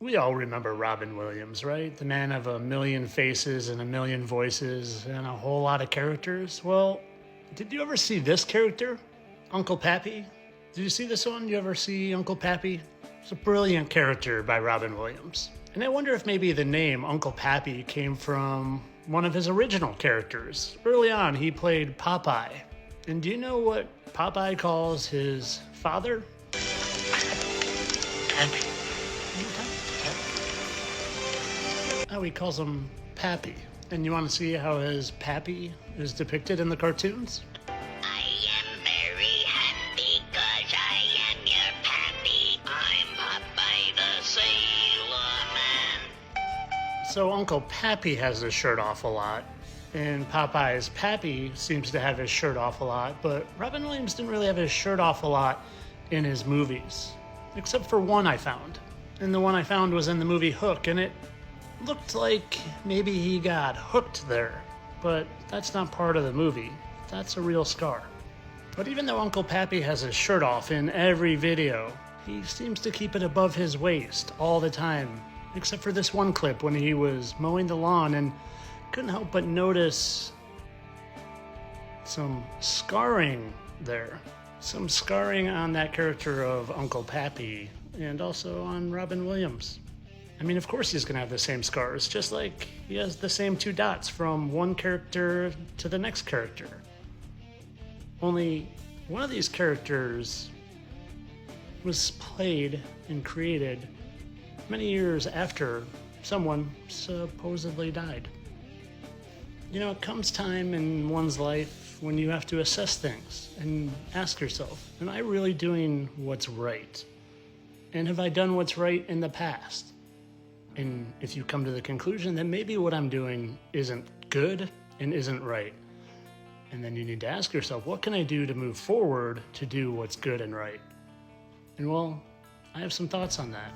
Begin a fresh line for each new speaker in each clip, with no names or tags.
We all remember Robin Williams, right? The man of a million faces and a million voices and a whole lot of characters. Well, did you ever see this character? Uncle Pappy? Did you see this one? You ever see Uncle Pappy? It's a brilliant character by Robin Williams. And I wonder if maybe the name Uncle Pappy came from one of his original characters. Early on, he played Popeye. And do you know what Popeye calls his father? Pappy. Oh, he calls him Pappy. And you want to see how his Pappy is depicted in the cartoons?
I am very happy 'cause I am your Pappy. I'm Popeye the Sailor Man.
So Uncle Pappy has his shirt off a lot, and Popeye's Pappy seems to have his shirt off a lot, but Robin Williams didn't really have his shirt off a lot in his movies, except for one I found. And the one I found was in the movie Hook, and it looked like maybe he got hooked there, but that's not part of the movie. That's a real scar. But even though Uncle Pappy has his shirt off in every video, he seems to keep it above his waist all the time, except for this one clip when he was mowing the lawn, and couldn't help but notice some scarring there. Some scarring on that character of Uncle Pappy, and also on Robin Williams. I mean, of course he's going to have the same scars, just like he has the same 2 dots from one character to the next character. Only one of these characters was played and created many years after someone supposedly died. You know, it comes time in one's life when you have to assess things and ask yourself, am I really doing what's right? And have I done what's right in the past? And if you come to the conclusion that maybe what I'm doing isn't good and isn't right, and then you need to ask yourself, what can I do to move forward to do what's good and right? And well, I have some thoughts on that.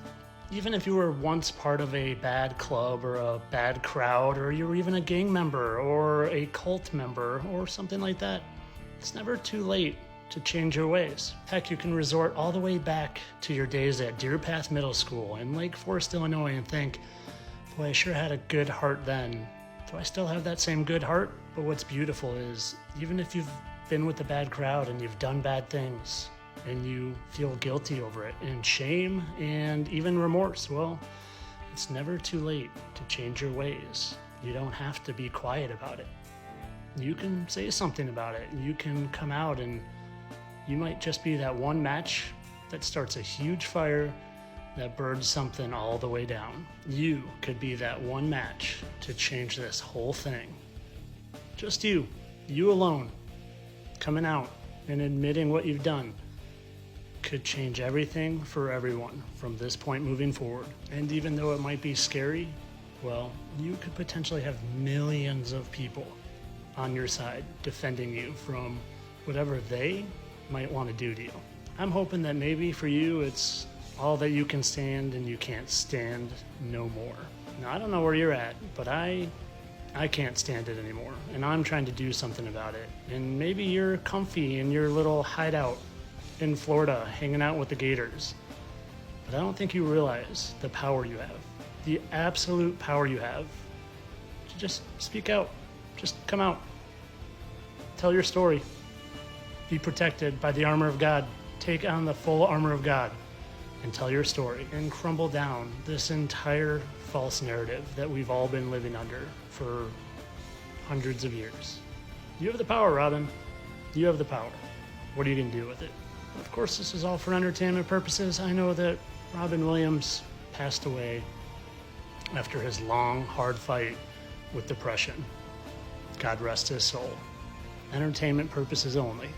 Even if you were once part of a bad club or a bad crowd, or you were even a gang member or a cult member or something like that, it's never too late to change your ways. Heck, you can resort all the way back to your days at Deer Path Middle School in Lake Forest, Illinois, and think, boy, I sure had a good heart then. Do I still have that same good heart? But what's beautiful is, even if you've been with a bad crowd and you've done bad things, and you feel guilty over it, and shame, and even remorse, well, it's never too late to change your ways. You don't have to be quiet about it. You can say something about it. You can come out, and you might just be that one match that starts a huge fire that burns something all the way down. You could be that one match to change this whole thing. Just you alone, coming out and admitting what you've done could change everything for everyone from this point moving forward. And even though it might be scary, well, you could potentially have millions of people on your side defending you from whatever they might want to do to you. I'm hoping that maybe for you it's all that you can stand and you can't stand no more. Now, I don't know where you're at, but I can't stand it anymore, and I'm trying to do something about it. And maybe you're comfy in your little hideout in Florida hanging out with the gators, but I don't think you realize the power you have, the absolute power you have to just speak out, just come out, tell your story. Be protected by the armor of God. Take on the full armor of God and tell your story and crumble down this entire false narrative that we've all been living under for hundreds of years. You have the power, Robin. You have the power. What are you going to do with it? Of course, this is all for entertainment purposes. I know that Robin Williams passed away after his long, hard fight with depression. God rest his soul. Entertainment purposes only.